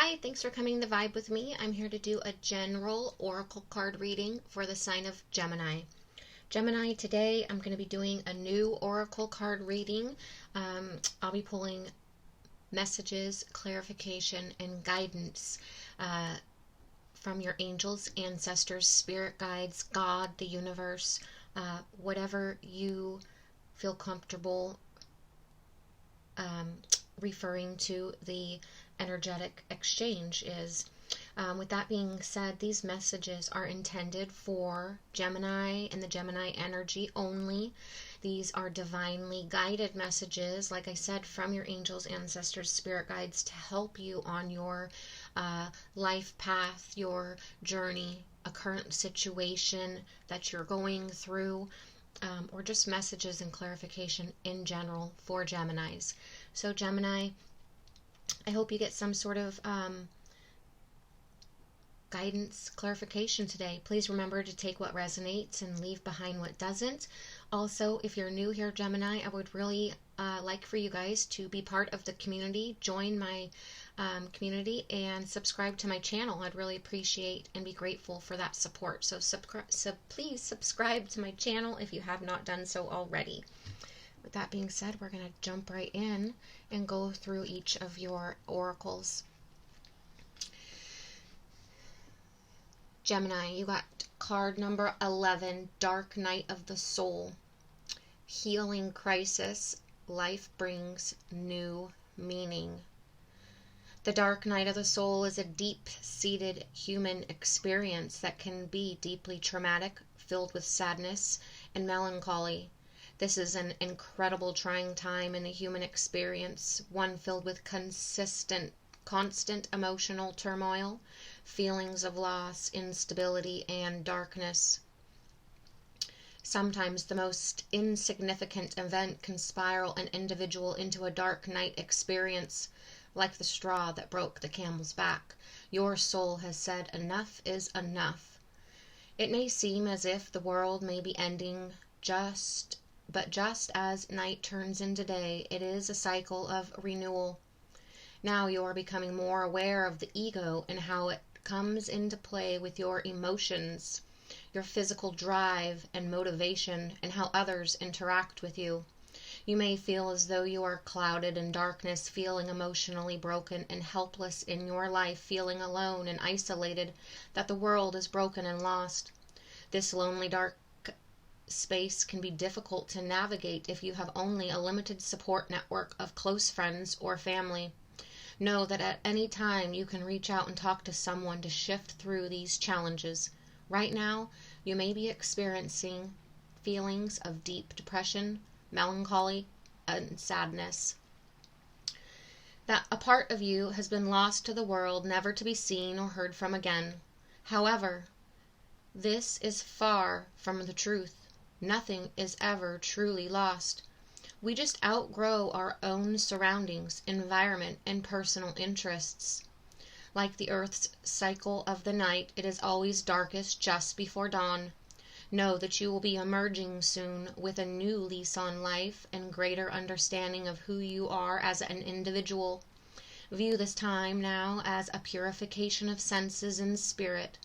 Hi, thanks for coming to Vibe with me. I'm here to do a general oracle card reading for the sign of Gemini. Gemini, today I'm going to be doing a new oracle card reading. I'll be pulling messages, clarification, and guidance from your angels, ancestors, spirit guides, God, the universe, whatever you feel comfortable referring to the energetic exchange is. With that being said, these messages are intended for Gemini and the Gemini energy only. These are divinely guided messages, like I said, from your angels, ancestors, spirit guides to help you on your life path, your journey, a current situation that you're going through, or just messages and clarification in general for Geminis. So Gemini, I hope you get some sort of guidance, clarification today. Please remember to take what resonates and leave behind what doesn't. Also, if you're new here, Gemini, I would really like for you guys to be part of the community, join my community, and subscribe to my channel. I'd really appreciate and be grateful for that support. So please subscribe to my channel if you have not done so already. With that being said, we're going to jump right in and go through each of your oracles. Gemini, you got card number 11, Dark Night of the Soul. Healing crisis, life brings new meaning. The dark night of the soul is a deep-seated human experience that can be deeply traumatic, filled with sadness and melancholy. This is an incredible trying time in the human experience, one filled with constant emotional turmoil, feelings of loss, instability, and darkness. Sometimes the most insignificant event can spiral an individual into a dark night experience, like the straw that broke the camel's back. Your soul has said enough is enough. It may seem as if the world may be ending, but just as night turns into day, it is a cycle of renewal. Now you are becoming more aware of the ego and how it comes into play with your emotions, your physical drive and motivation, and how others interact with you. You may feel as though you are clouded in darkness, feeling emotionally broken and helpless in your life, feeling alone and isolated, that the world is broken and lost. This lonely, dark space can be difficult to navigate if you have only a limited support network of close friends or family. Know that at any time you can reach out and talk to someone to shift through these challenges. Right now, you may be experiencing feelings of deep depression, melancholy, and sadness. That a part of you has been lost to the world, never to be seen or heard from again. However, this is far from the truth. Nothing is ever truly lost. We just outgrow our own surroundings, environment, and personal interests. Like the Earth's cycle of the night, it is always darkest just before dawn. Know that you will be emerging soon with a new lease on life and greater understanding of who you are as an individual. View this time now as a purification of senses and spirit.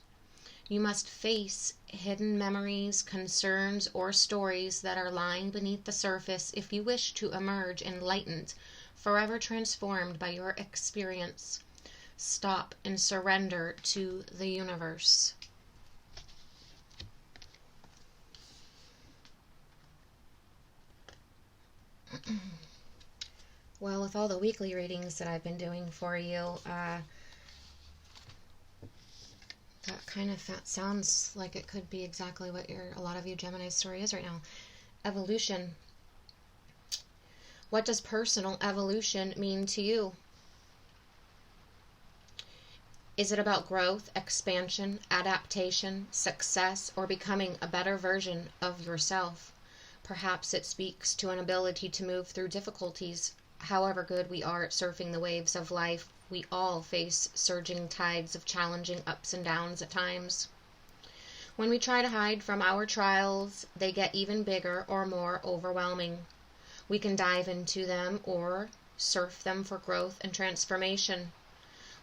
You must face hidden memories, concerns, or stories that are lying beneath the surface if you wish to emerge enlightened, forever transformed by your experience. Stop and surrender to the universe. Well, with all the weekly readings that I've been doing for you, that kind of sounds like it could be exactly what a lot of you Gemini's story is right now. Evolution. What does personal evolution mean to you? Is it about growth, expansion, adaptation, success, or becoming a better version of yourself? Perhaps it speaks to an ability to move through difficulties. However good we are at surfing the waves of life, we all face surging tides of challenging ups and downs at times. When we try to hide from our trials, they get even bigger or more overwhelming. We can dive into them or surf them for growth and transformation.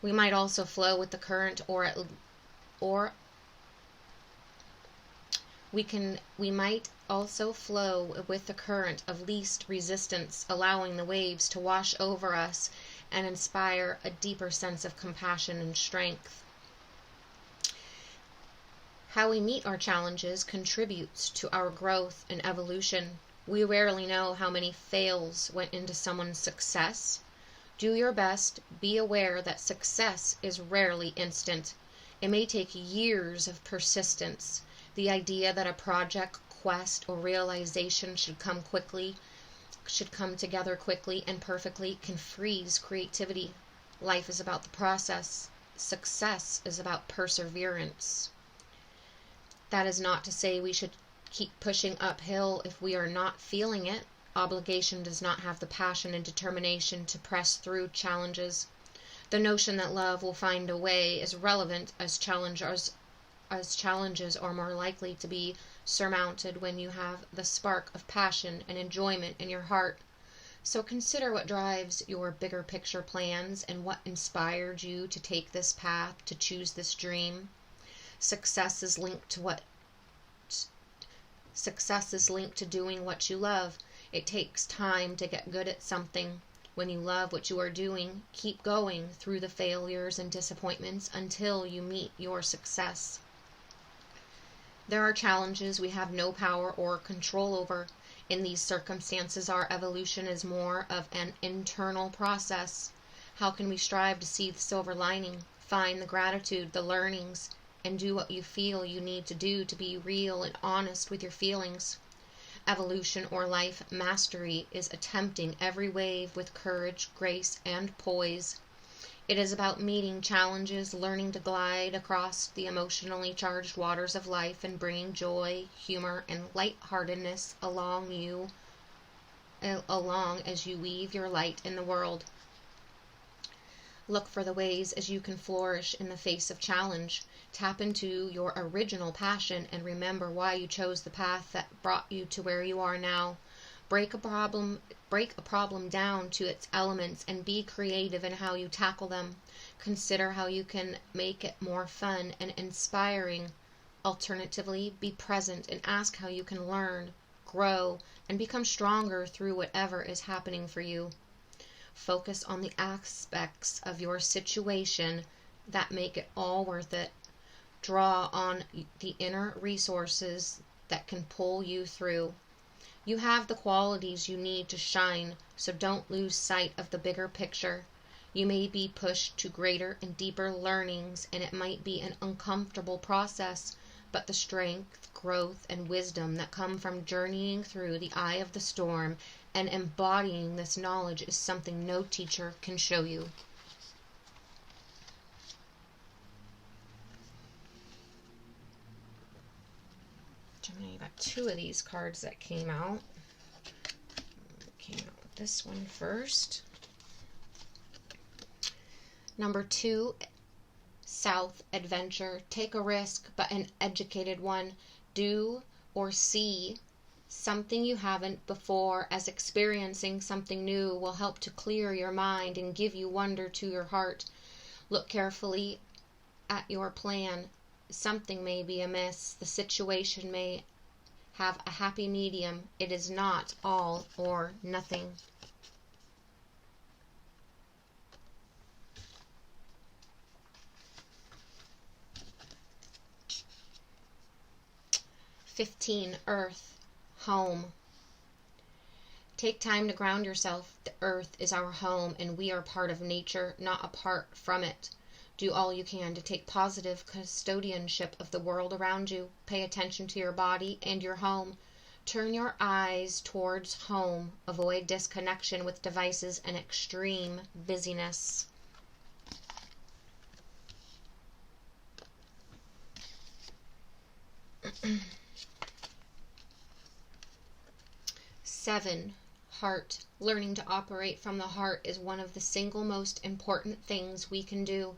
We might also flow with the current, or we might also flow with the current of least resistance, allowing the waves to wash over us and inspire a deeper sense of compassion and strength. How we meet our challenges contributes to our growth and evolution. We rarely know how many fails went into someone's success. Do your best. Be aware that success is rarely instant. It may take years of persistence. The idea that a project, quest, or realization should come together quickly and perfectly can freeze creativity. Life is about the process. Success is about perseverance. That is not to say we should keep pushing uphill if we are not feeling it. Obligation does not have the passion and determination to press through challenges. The notion that love will find a way is relevant as challenges are more likely to be surmounted when you have the spark of passion and enjoyment in your heart. So consider what drives your bigger picture plans and what inspired you to take this path, to choose this dream. Success is linked to doing what you love. It takes time to get good at something. When you love what you are doing, keep going through the failures and disappointments until you meet your success. There are challenges we have no power or control over. In these circumstances, our evolution is more of an internal process. How can we strive to see the silver lining, find the gratitude, the learnings, and do what you feel you need to do to be real and honest with your feelings? Evolution or life mastery is attempting every wave with courage, grace, and poise. It is about meeting challenges, learning to glide across the emotionally charged waters of life, and bringing joy, humor, and lightheartedness along as you weave your light in the world. Look for the ways as you can flourish in the face of challenge. Tap into your original passion and remember why you chose the path that brought you to where you are now. Break a problem down to its elements and be creative in how you tackle them. Consider how you can make it more fun and inspiring. Alternatively, be present and ask how you can learn, grow, and become stronger through whatever is happening for you. Focus on the aspects of your situation that make it all worth it. Draw on the inner resources that can pull you through. You have the qualities you need to shine, so don't lose sight of the bigger picture. You may be pushed to greater and deeper learnings, and it might be an uncomfortable process, but the strength, growth, and wisdom that come from journeying through the eye of the storm and embodying this knowledge is something no teacher can show you. Gemini, got two of these cards that came out. Came out with this one first. Number 2, South Adventure. Take a risk, but an educated one. Do or see something you haven't before, as experiencing something new will help to clear your mind and give you wonder to your heart. Look carefully at your plan. Something may be amiss. The situation may have a happy medium. It is not all or nothing. Earth, home. Take time to ground yourself. The earth is our home, and we are part of nature, not apart from it. Do all you can to take positive custodianship of the world around you. Pay attention to your body and your home. Turn your eyes towards home. Avoid disconnection with devices and extreme busyness. Seven, heart. Learning to operate from the heart is one of the single most important things we can do.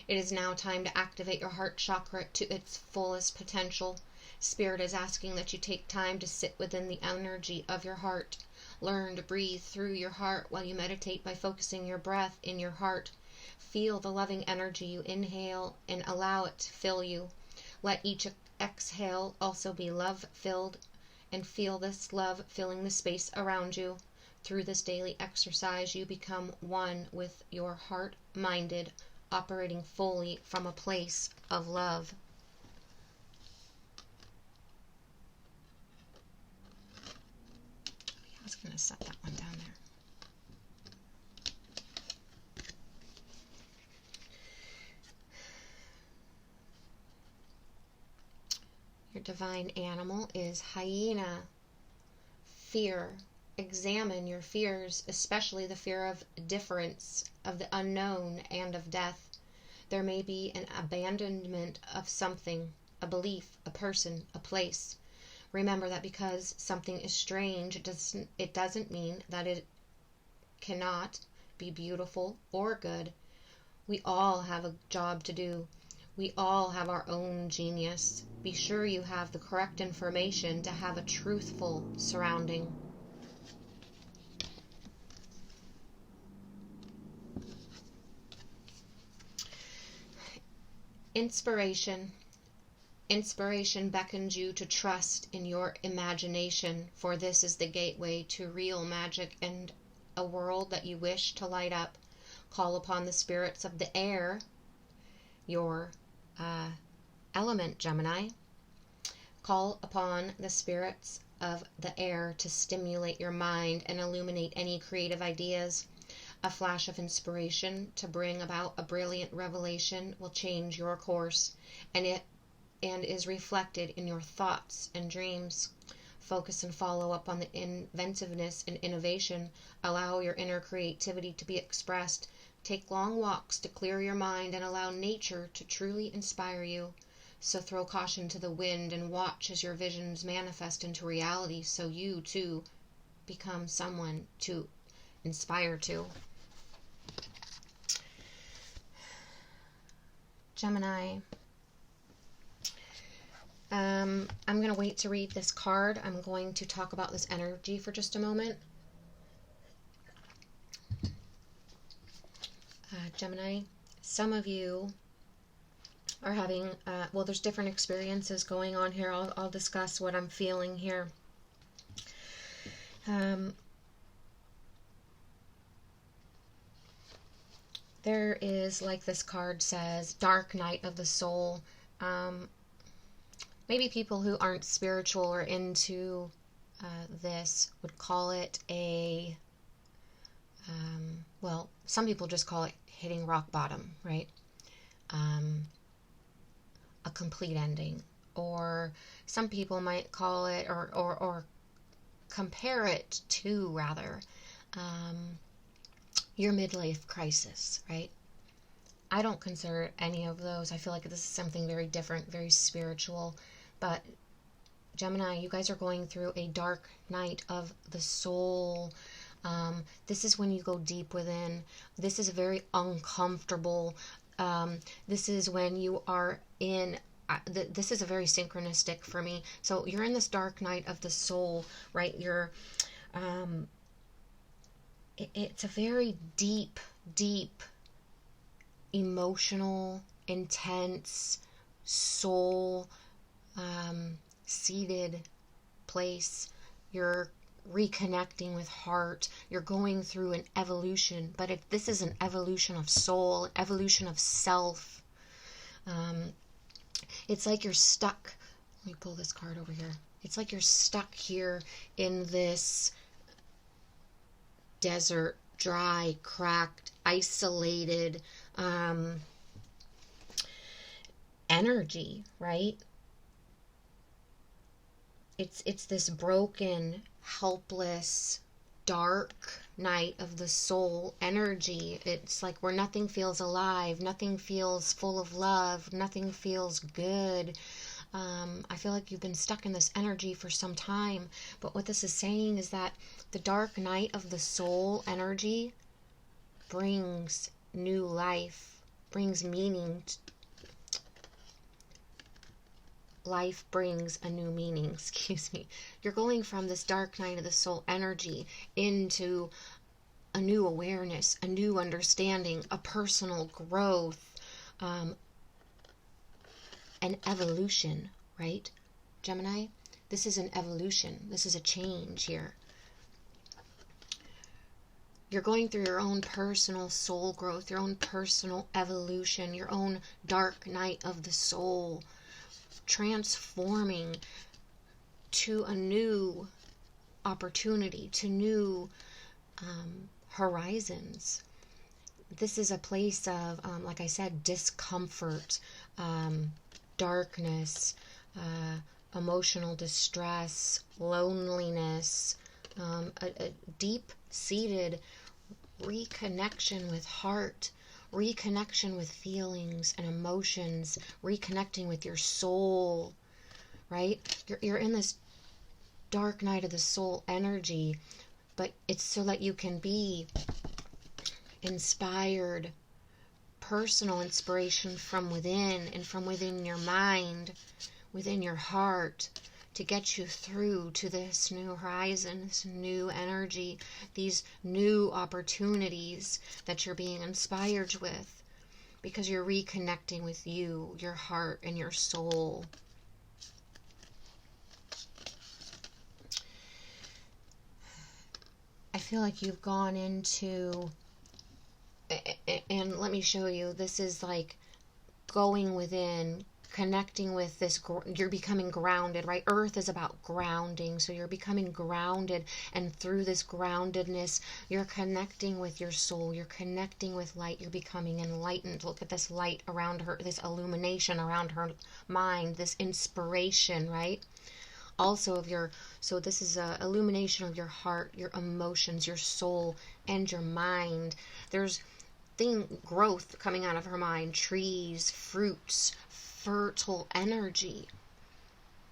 It is now time to activate your heart chakra to its fullest potential. Spirit is asking that you take time to sit within the energy of your heart. Learn to breathe through your heart while you meditate by focusing your breath in your heart. Feel the loving energy you inhale and allow it to fill you. Let each exhale also be love-filled, and feel this love filling the space around you. Through this daily exercise, you become one with your heart-minded, operating fully from a place of love. I was going to set that one down there. Your divine animal is hyena. Fear. Examine your fears, especially the fear of difference, of the unknown, and of death. There may be an abandonment of something, a belief, a person, a place. Remember that because something is strange, it doesn't mean that it cannot be beautiful or good. We all have a job to do. We all have our own genius. Be sure you have the correct information to have a truthful surrounding. Inspiration. Inspiration beckons you to trust in your imagination, for this is the gateway to real magic and a world that you wish to light up. Call upon the spirits of the air, your element, Gemini. Call upon the spirits of the air to stimulate your mind and illuminate any creative ideas. A flash of inspiration to bring about a brilliant revelation will change your course, and is reflected in your thoughts and dreams. Focus and follow up on the inventiveness and innovation. Allow your inner creativity to be expressed. Take long walks to clear your mind and allow nature to truly inspire you. So throw caution to the wind and watch as your visions manifest into reality, so you too become someone to inspire to. Gemini. I'm going to wait to read this card. I'm going to talk about this energy for just a moment. Gemini, some of you are having, well, there's different experiences going on here. I'll discuss what I'm feeling here. There is, like this card says, dark night of the soul. Maybe people who aren't spiritual or into this would call it a, well, some people just call it hitting rock bottom, right? A complete ending. Or some people might call it, or compare it to, rather, your midlife crisis, right? I don't consider any of those. I feel like this is something very different, very spiritual. But Gemini, you guys are going through a dark night of the soul. This is when you go deep within. This is very uncomfortable. This is when you are in, this is a very synchronistic for me. So you're in this dark night of the soul, right? You're, it's a very deep, deep, emotional, intense, soul seated place. You're reconnecting with heart. You're going through an evolution, but this is an evolution of soul, evolution of self. It's like you're stuck. Let me pull this card over here. It's like you're stuck here in this desert, dry, cracked, isolated energy, right? It's this broken, helpless, dark night of the soul energy. It's like where nothing feels alive, nothing feels full of love, nothing feels good. I feel like you've been stuck in this energy for some time, but what this is saying is that the dark night of the soul energy brings new life, brings meaning. Life brings a new meaning, excuse me. You're going from this dark night of the soul energy into a new awareness, a new understanding, a personal growth, an evolution, right, Gemini? This is an evolution. This is a change here. You're going through your own personal soul growth, your own personal evolution, your own dark night of the soul, transforming to a new opportunity, to new horizons. This is a place of, like I said, discomfort, darkness, emotional distress, loneliness, a deep-seated reconnection with heart, reconnection with feelings and emotions, reconnecting with your soul, right? You're in this dark night of the soul energy, but it's so that you can be inspired, personal inspiration from within and from within your mind, within your heart, to get you through to this new horizon, this new energy, these new opportunities that you're being inspired with, because you're reconnecting with you, your heart, and your soul. I feel like you've gone into, and let me show you, this is like going within, connecting with this, you're becoming grounded, right? Earth is about grounding, so you're becoming grounded, and through this groundedness, you're connecting with your soul, you're connecting with light, you're becoming enlightened. Look at this light around her, this illumination around her mind, this inspiration, right? Also of your, so this is a illumination of your heart, your emotions, your soul, and your mind. There's growth coming out of her mind, trees, fruits, fertile energy,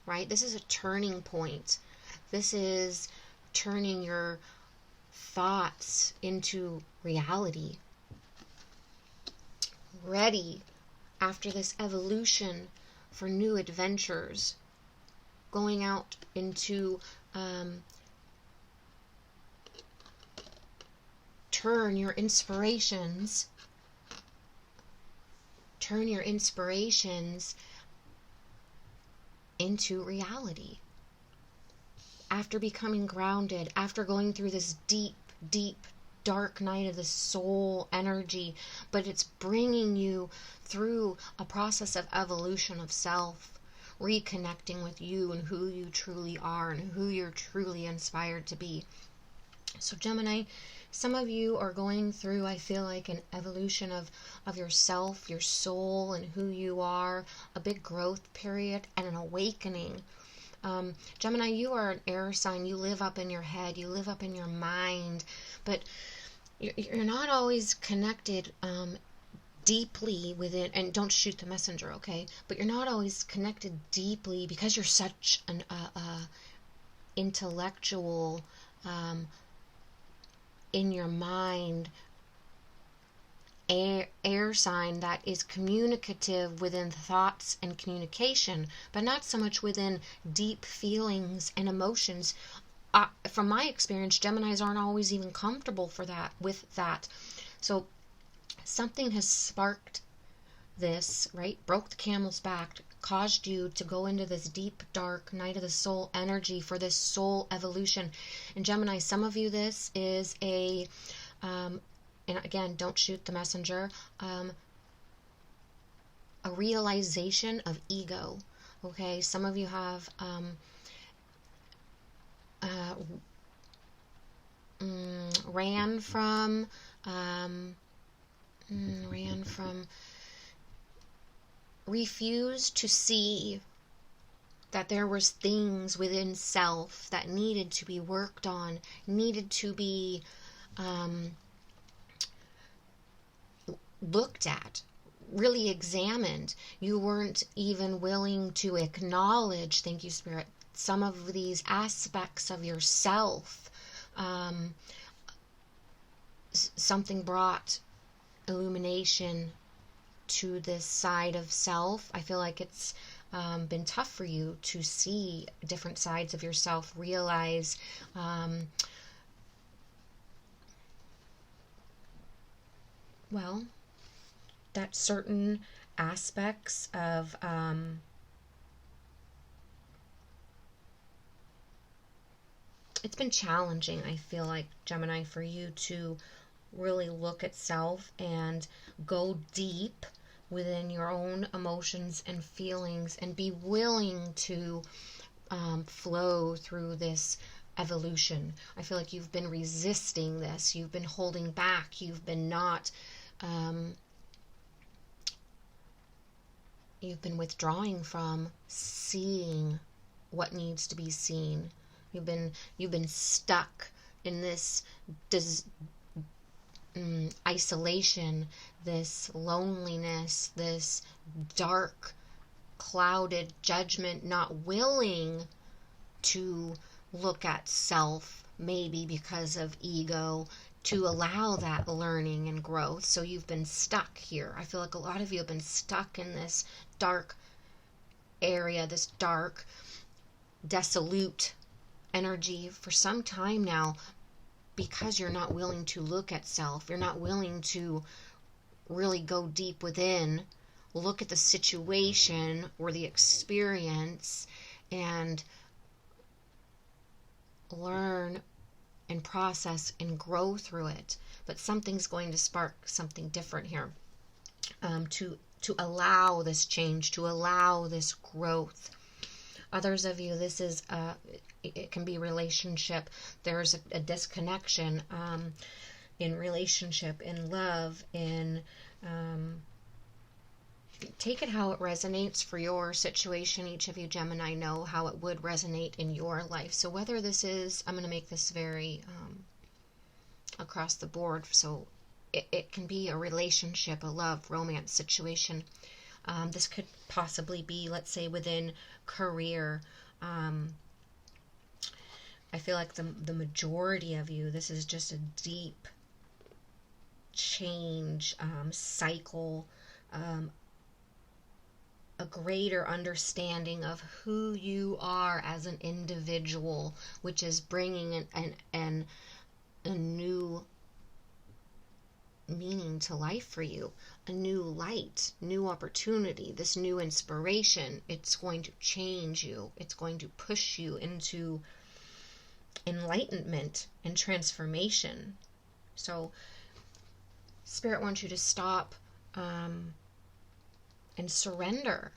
right? This is a turning point. This is turning your thoughts into reality. Ready after this evolution for new adventures, going out into turn your inspirations into reality. After becoming grounded, after going through this deep, deep, dark night of the soul energy, but it's bringing you through a process of evolution of self, reconnecting with you and who you truly are and who you're truly inspired to be. So Gemini, some of you are going through, I feel like, an evolution of yourself, your soul, and who you are, a big growth period and an awakening. Gemini, you are an air sign. You live up in your head. You live up in your mind. But you're not always connected deeply within, and don't shoot the messenger, okay? But you're not always connected deeply because you're such an intellectual, in your mind, air sign that is communicative within thoughts and communication, but not so much within deep feelings and emotions. From my experience, Geminis aren't always even comfortable with that. So something has sparked this, right? Broke the camel's back, caused you to go into this deep, dark night of the soul energy for this soul evolution. And Gemini, some of you, this is a, and again, don't shoot the messenger, a realization of ego. Okay, some of you have ran from refused to see that there was things within self that needed to be worked on, needed to be looked at, really examined. You weren't even willing to acknowledge, thank you, Spirit, some of these aspects of yourself. Something brought illumination to this side of self. I feel like it's been tough for you to see different sides of yourself, realize well, that certain aspects of it's been challenging, I feel like, Gemini, for you to really look at self and go deep within your own emotions and feelings and be willing to flow through this evolution. I feel like you've been resisting this, you've been holding back, you've been not you've been withdrawing from seeing what needs to be seen. You've been stuck in this isolation, this loneliness, this dark, clouded judgment, not willing to look at self, maybe because of ego, to allow that learning and growth. So you've been stuck here. I feel like a lot of you have been stuck in this dark area, this dark, dissolute energy for some time now, because you're not willing to look at self. You're not willing to really go deep within, look at the situation or the experience, and learn and process and grow through it. But something's going to spark something different here, to allow this change, to allow this growth. Others of you, this is it can be relationship. There's a disconnection in relationship, in love, in take it how it resonates for your situation. Each of you Gemini know how it would resonate in your life. So whether this is, I'm going to make this very across the board, so it can be a relationship, a love, romance situation. This could possibly be, let's say, within career. I feel like the majority of you, this is just a deep change, cycle, a greater understanding of who you are as an individual, which is bringing a new meaning to life for you, a new light, new opportunity, this new inspiration. It's going to change you. It's going to push you into enlightenment and transformation. So Spirit wants you to stop and surrender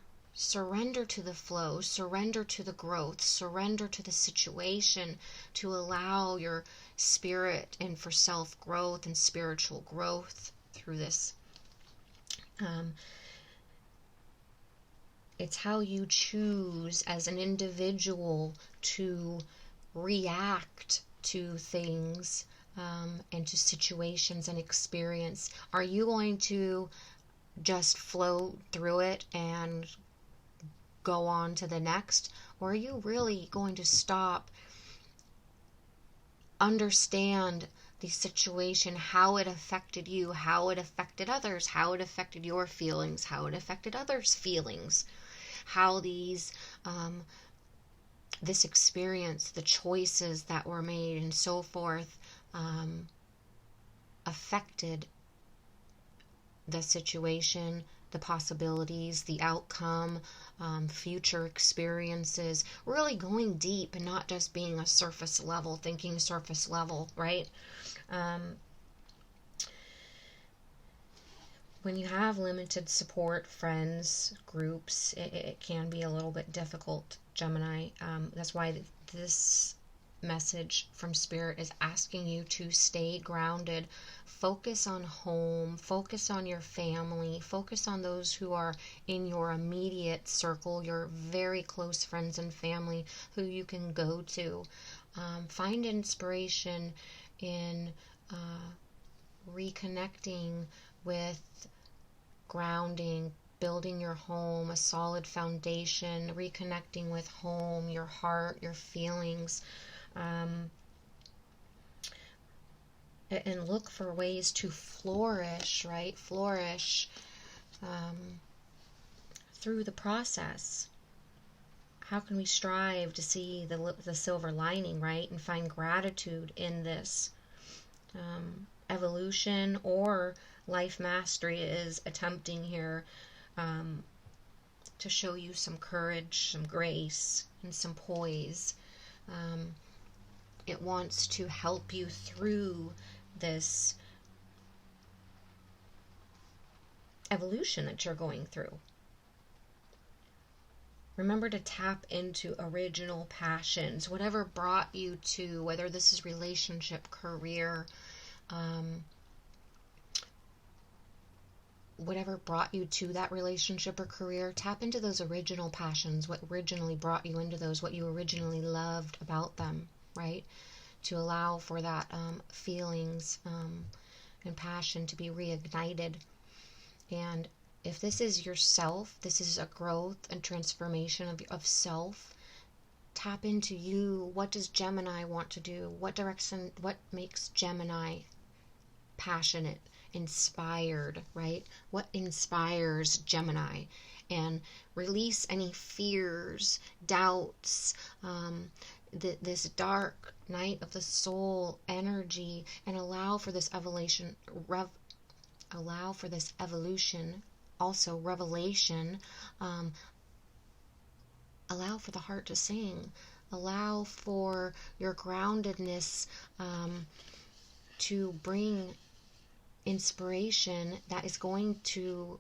to the flow, surrender to the growth, surrender to the situation, to allow your spirit and for self growth and spiritual growth through this. It's how you choose as an individual to react to things and to situations and experience. Are you going to just flow through it and go on to the next? Or are you really going to stop, understand the situation, how it affected you, how it affected others, how it affected your feelings, how it affected others' feelings, how these this experience, the choices that were made and so forth, affected the situation, the possibilities, the outcome, future experiences, really going deep and not just being a surface level, thinking surface level, right? When you have limited support, friends, groups, it can be a little bit difficult, Gemini. That's why this message from Spirit is asking you to stay grounded. Focus on home, focus on your family, focus on those who are in your immediate circle, your very close friends and family who you can go to. Find inspiration in reconnecting with grounding, building your home, a solid foundation, reconnecting with home, your heart, your feelings. And look for ways to flourish, right? Flourish through the process. How can we strive to see the silver lining, right? And find gratitude in this evolution or Life mastery is attempting here to show you some courage, some grace, and some poise. It wants to help you through this evolution that you're going through. Remember to tap into original passions, whatever brought you to, whether this is relationship, career, whatever brought you to that relationship or career, tap into those original passions, what originally brought you into those, what you originally loved about them, right? To allow for that feelings and passion to be reignited. And if this is yourself, this is a growth and transformation of self, tap into you. What does Gemini want to do? What direction, what makes Gemini passionate, inspired, right? What inspires Gemini? And release any fears, doubts, this dark night of the soul energy, and allow for this evolution, also revelation. Allow for the heart to sing. Allow for your groundedness to bring inspiration that is going to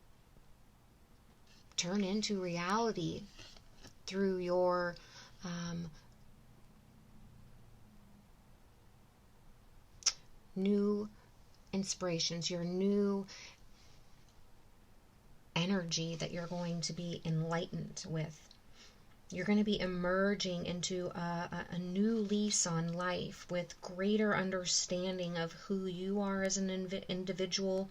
turn into reality through your new inspirations, your new energy that you're going to be enlightened with. You're going to be emerging into a new lease on life with greater understanding of who you are as an individual.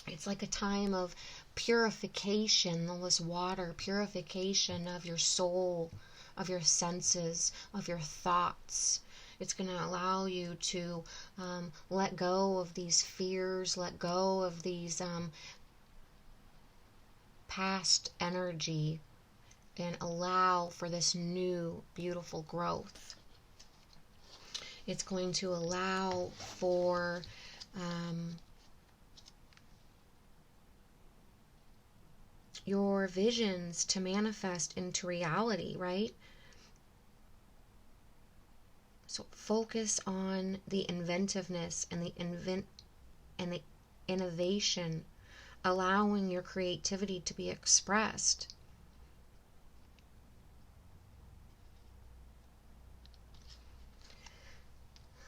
It's like a time of purification, all this water, purification of your soul, of your senses, of your thoughts. It's going to allow you to let go of these fears, let go of these past energy, and allow for this new, beautiful growth. It's going to allow for your visions to manifest into reality, right? So focus on the inventiveness and the innovation, allowing your creativity to be expressed.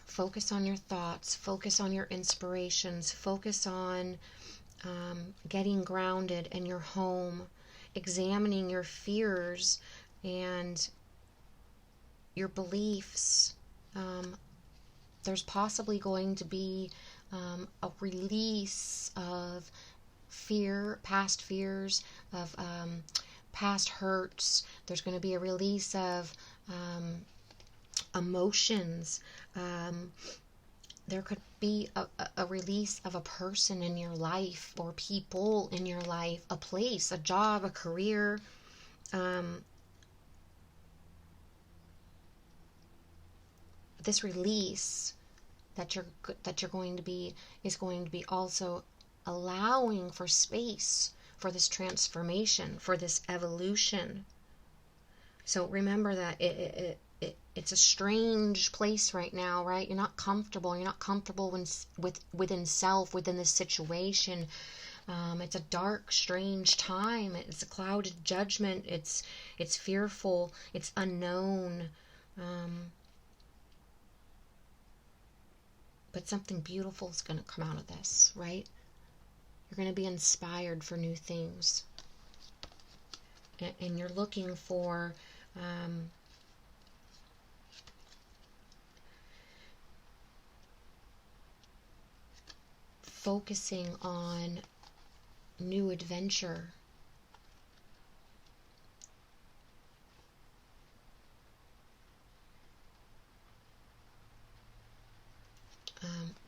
Focus on your thoughts, focus on your inspirations, focus on getting grounded in your home, examining your fears and your beliefs. There's possibly going to be a release of fear, past fears, of past hurts. There's going to be a release of emotions. There could be a release of a person in your life, or people in your life, a place, a job, a career. This release that you're going to be is going to be also allowing for space for this transformation, for this evolution. So remember that it's a strange place right now, right? You're not comfortable. You're not comfortable within self, within this situation. It's a dark, strange time. It's a clouded judgment. It's fearful. It's unknown. But something beautiful is going to come out of this, right? You're going to be inspired for new things. And you're looking for focusing on new adventure.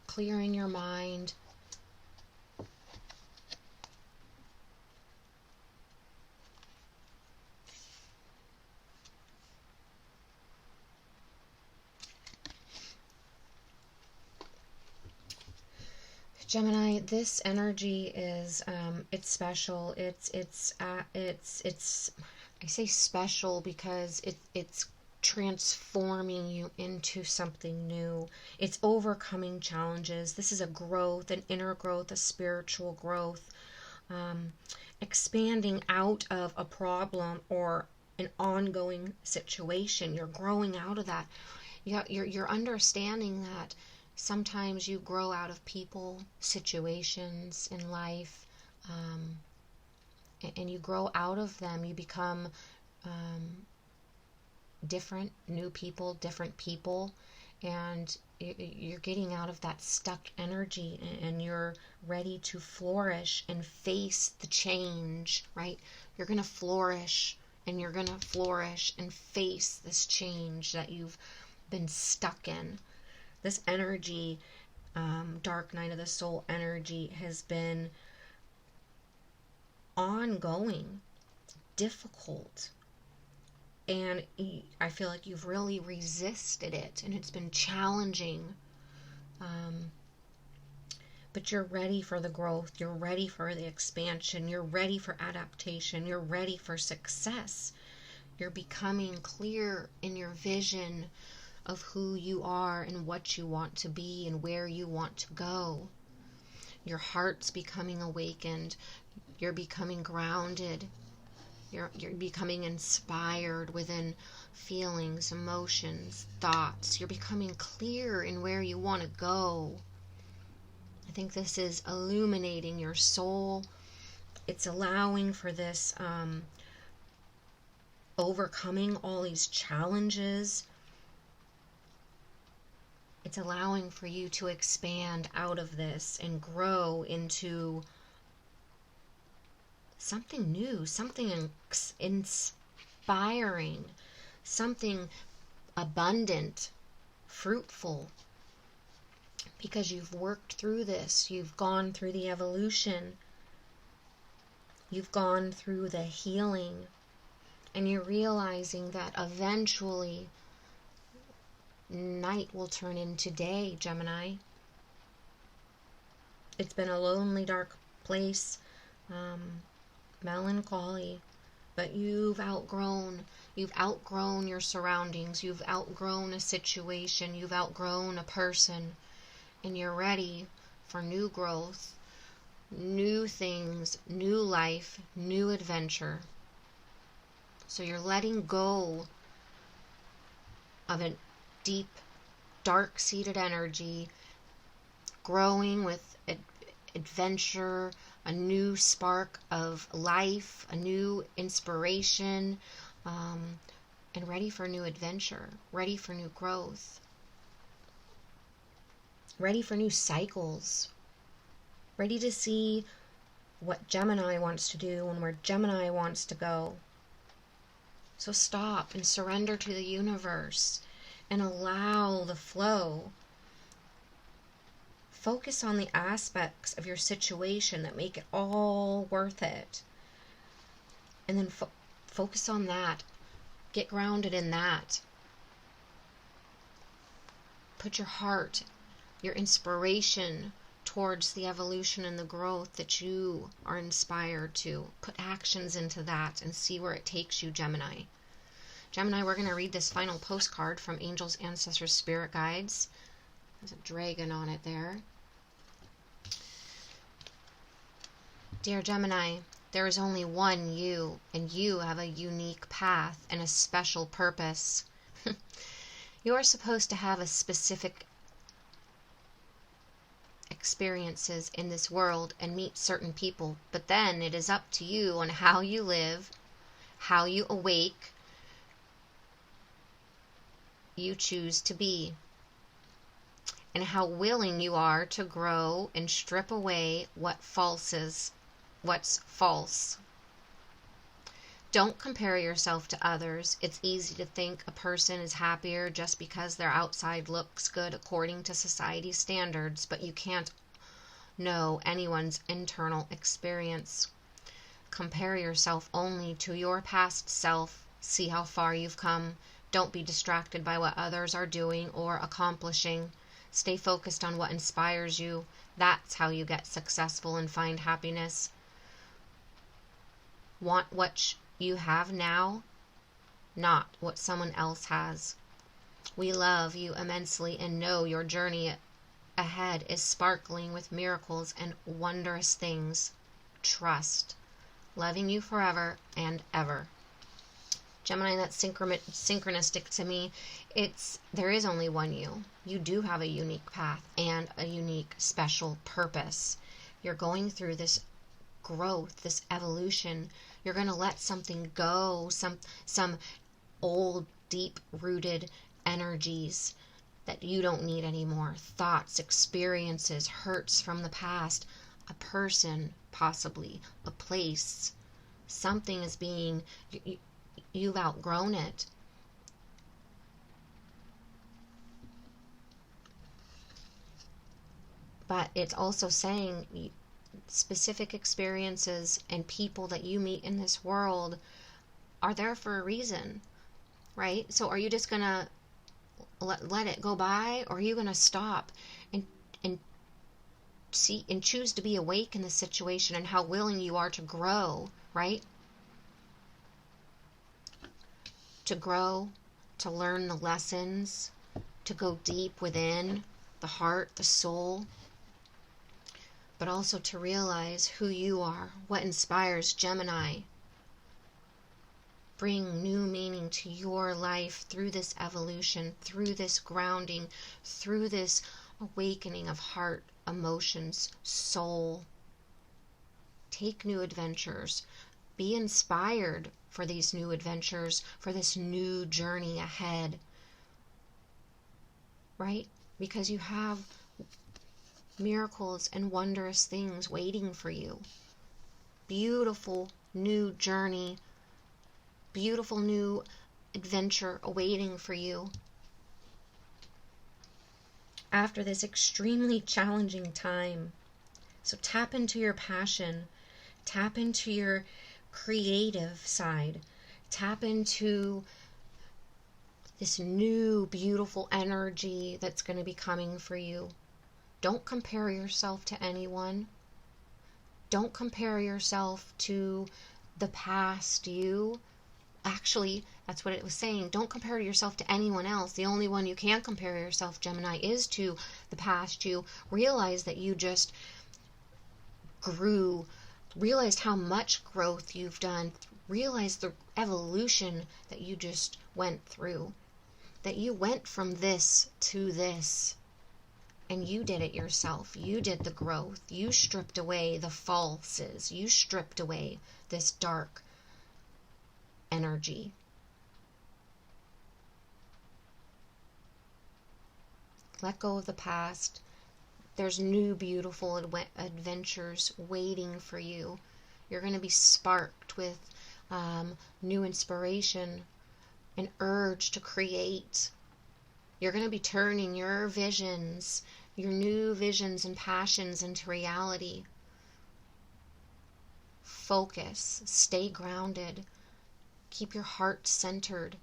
Clearing your mind. Gemini, this energy is it's special. I say special because it's transforming you into something new. It's overcoming challenges. This is a growth, an inner growth, a spiritual growth, expanding out of a problem or an ongoing situation. You're growing out of that. You're understanding that sometimes you grow out of people, situations in life, and you grow out of them. You become different, different people, and you're getting out of that stuck energy, and you're ready to flourish and face the change, right? You're going to flourish, and you're going to flourish and face this change that you've been stuck in. This energy, dark night of the soul energy, has been ongoing, difficult, and I feel like you've really resisted it, and it's been challenging. But you're ready for the growth, you're ready for the expansion, you're ready for adaptation, you're ready for success. You're becoming clear in your vision of who you are and what you want to be and where you want to go. Your heart's becoming awakened. You're becoming grounded. You're becoming inspired within feelings, emotions, thoughts. You're becoming clear in where you want to go. I think this is illuminating your soul. It's allowing for this overcoming all these challenges. It's allowing for you to expand out of this and grow into something new, something inspiring, something abundant, fruitful. Because you've worked through this, you've gone through the evolution, you've gone through the healing, and you're realizing that eventually night will turn into day, Gemini. It's been a lonely, dark place, melancholy, but you've outgrown your surroundings, you've outgrown a situation, you've outgrown a person, and you're ready for new growth, new things, new life, new adventure. So you're letting go of a deep, dark-seated energy, growing with adventure, a new spark of life, a new inspiration, and ready for new adventure, ready for new growth, ready for new cycles, ready to see what Gemini wants to do and where Gemini wants to go. So stop and surrender to the universe and allow the flow. Focus on the aspects of your situation that make it all worth it. And then focus on that. Get grounded in that. Put your heart, your inspiration towards the evolution and the growth that you are inspired to. Put actions into that and see where it takes you, Gemini. Gemini, we're going to read this final postcard from Angels, Ancestors, Spirit Guides. There's a dragon on it there. Dear Gemini, there is only one you, and you have a unique path and a special purpose. You are supposed to have a specific experiences in this world and meet certain people, but then it is up to you on how you live, how you awake, you choose to be, and how willing you are to grow and strip away what's false. Don't compare yourself to others. It's easy to think a person is happier just because their outside looks good according to society's standards, but you can't know anyone's internal experience. Compare yourself only to your past self. See how far you've come. Don't be distracted by what others are doing or accomplishing. Stay focused on what inspires you. That's how you get successful and find happiness. Want what you have now, not what someone else has. We love you immensely and know your journey ahead is sparkling with miracles and wondrous things. Trust. Loving you forever and ever. Gemini, that's synchronistic to me. There is only one you. You do have a unique path and a unique special purpose. You're going through this growth, this evolution. You're going to let something go, some old, deep-rooted energies that you don't need anymore. Thoughts, experiences, hurts from the past, a person, possibly, a place. Something is being... You've outgrown it. But it's also saying specific experiences and people that you meet in this world are there for a reason, right? So are you just going to let it go by, or are you going to stop and see and choose to be awake in the situation and how willing you are to grow, right? To grow, to learn the lessons, to go deep within the heart, the soul, but also to realize who you are, what inspires Gemini. Bring new meaning to your life through this evolution, through this grounding, through this awakening of heart, emotions, soul. Take new adventures. Be inspired for these new adventures, for this new journey ahead, right? Because you have miracles and wondrous things waiting for you. Beautiful new journey, beautiful new adventure awaiting for you. After this extremely challenging time. So tap into your passion, tap into your creative side, tap into this new beautiful energy that's going to be coming for you. Don't compare yourself to anyone. Don't compare yourself to the past you. Actually, that's what it was saying. Don't compare yourself to anyone else. The only one you can compare yourself, Gemini, is to the past you. Realize that you just grew. Realize how much growth you've done. Realize the evolution that you just went through. That you went from this to this. And you did it yourself. You did the growth. You stripped away the falses. You stripped away this dark energy. Let go of the past. There's new beautiful adventures waiting for you. You're going to be sparked with new inspiration, an urge to create. You're going to be turning your visions, your new visions and passions into reality. Focus. Stay grounded. Keep your heart centered.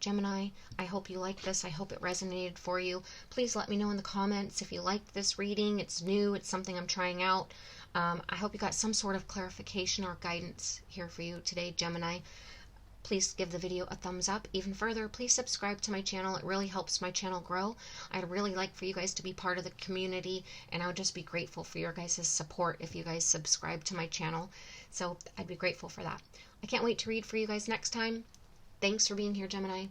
Gemini, I hope you like this. I hope it resonated for you. Please let me know in the comments if you liked this reading. It's new. It's something I'm trying out. I hope you got some sort of clarification or guidance here for you today, Gemini. Please give the video a thumbs up. Even further, please subscribe to my channel. It really helps my channel grow. I'd really like for you guys to be part of the community, and I would just be grateful for your guys' support if you guys subscribe to my channel. So I'd be grateful for that. I can't wait to read for you guys next time. Thanks for being here, Gemini.